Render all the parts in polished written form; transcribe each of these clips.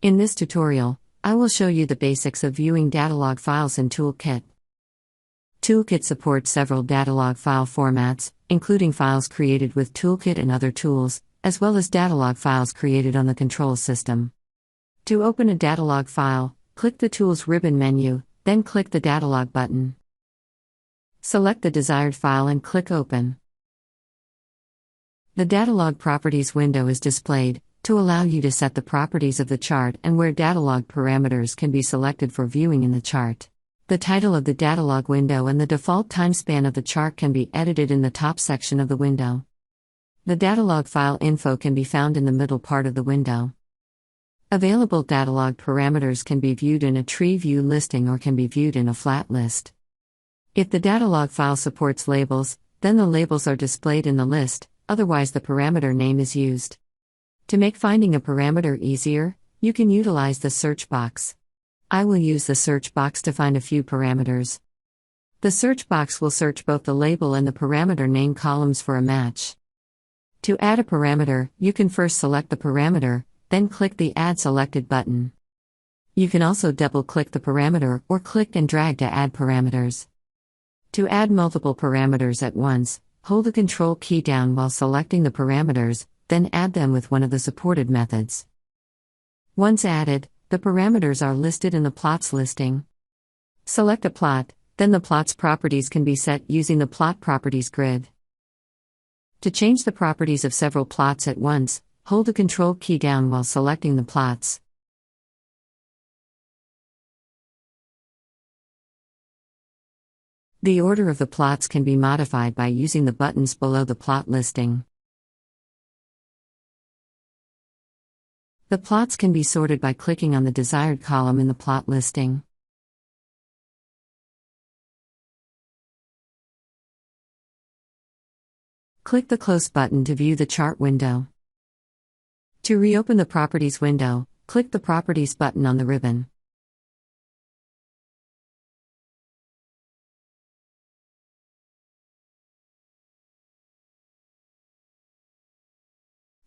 In this tutorial, I will show you the basics of viewing datalog files in ToolKit. ToolKit supports several datalog file formats, including files created with ToolKit and other tools, as well as datalog files created on the control system. To open a datalog file, click the Tools ribbon menu, then click the Datalog button. Select the desired file and click Open. The Datalog Properties window is displayed to allow you to set the properties of the chart and where datalog parameters can be selected for viewing in the chart. The title of the datalog window and the default timespan of the chart can be edited in the top section of the window. The datalog file info can be found in the middle part of the window. Available datalog parameters can be viewed in a tree view listing or can be viewed in a flat list. If the datalog file supports labels, then the labels are displayed in the list, otherwise the parameter name is used. To make finding a parameter easier, you can utilize the search box. I will use the search box to find a few parameters. The search box will search both the label and the parameter name columns for a match. To add a parameter, you can first select the parameter, then click the Add Selected button. You can also double-click the parameter or click and drag to add parameters. To add multiple parameters at once, hold the Control key down while selecting the parameters, then add them with one of the supported methods. Once added, the parameters are listed in the plots listing. Select a plot, then the plot's properties can be set using the Plot Properties grid. To change the properties of several plots at once, hold the Control key down while selecting the plots. The order of the plots can be modified by using the buttons below the plot listing. The plots can be sorted by clicking on the desired column in the plot listing. Click the Close button to view the chart window. To reopen the Properties window, click the Properties button on the ribbon.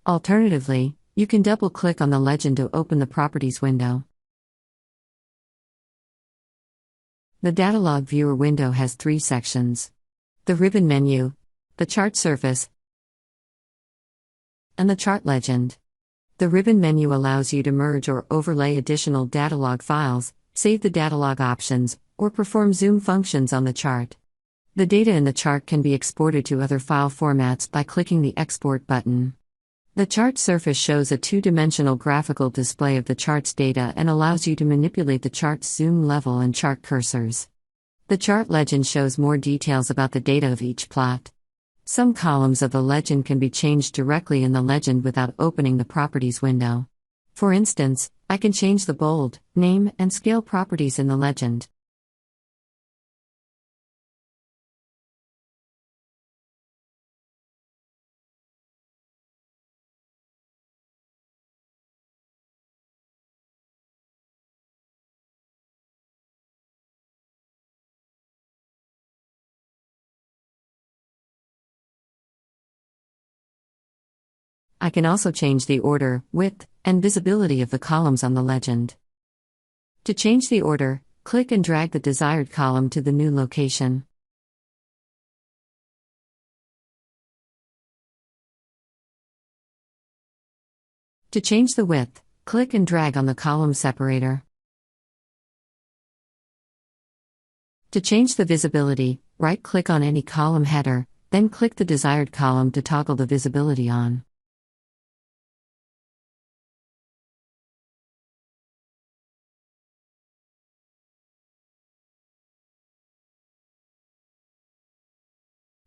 Alternatively, you can double-click on the legend to open the Properties window. The Datalog Viewer window has three sections: the ribbon menu, the chart surface, and the chart legend. The ribbon menu allows you to merge or overlay additional datalog files, save the datalog options, or perform zoom functions on the chart. The data in the chart can be exported to other file formats by clicking the Export button. The chart surface shows a two-dimensional graphical display of the chart's data and allows you to manipulate the chart's zoom level and chart cursors. The chart legend shows more details about the data of each plot. Some columns of the legend can be changed directly in the legend without opening the Properties window. For instance, I can change the bold, name, and scale properties in the legend. I can also change the order, width, and visibility of the columns on the legend. To change the order, click and drag the desired column to the new location. To change the width, click and drag on the column separator. To change the visibility, right-click on any column header, then click the desired column to toggle the visibility on.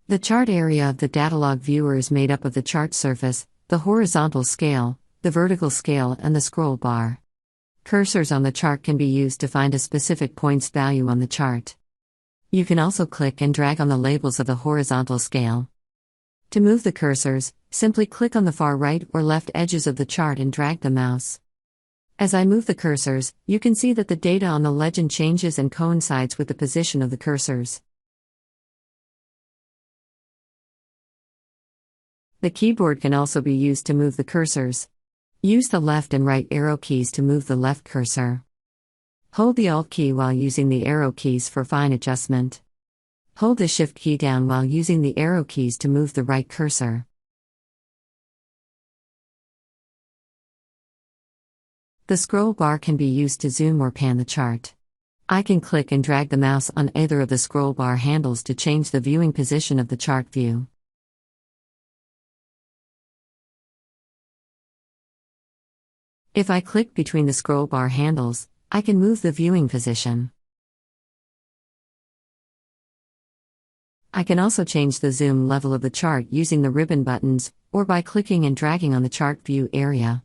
The chart area of the datalog viewer is made up of the chart surface, the horizontal scale, the vertical scale, and the scroll bar. Cursors on the chart can be used to find a specific point's value on the chart. You can also click and drag on the labels of the horizontal scale. To move the cursors, simply click on the far right or left edges of the chart and drag the mouse. As I move the cursors, you can see that the data on the legend changes and coincides with the position of the cursors. The keyboard can also be used to move the cursors. Use the left and right arrow keys to move the left cursor. Hold the Alt key while using the arrow keys for fine adjustment. Hold the Shift key down while using the arrow keys to move the right cursor. The scroll bar can be used to zoom or pan the chart. I can click and drag the mouse on either of the scroll bar handles to change the viewing position of the chart view. If I click between the scroll bar handles, I can move the viewing position. I can also change the zoom level of the chart using the ribbon buttons, or by clicking and dragging on the chart view area.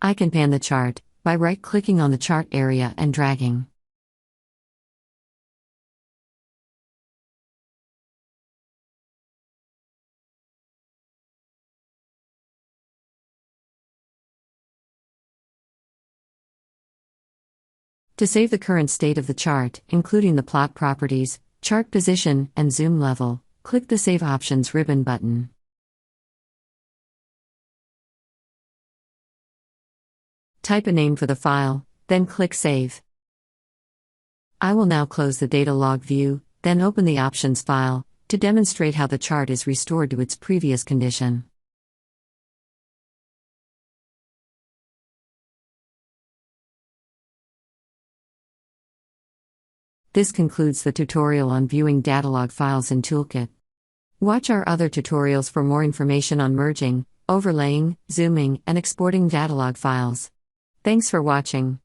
I can pan the chart by right-clicking on the chart area and dragging. To save the current state of the chart, including the plot properties, chart position, and zoom level, click the Save Options ribbon button. Type a name for the file, then click Save. I will now close the data log view, then open the Options file, to demonstrate how the chart is restored to its previous condition. This concludes the tutorial on viewing datalog files in ToolKit. Watch our other tutorials for more information on merging, overlaying, zooming, and exporting datalog files. Thanks for watching.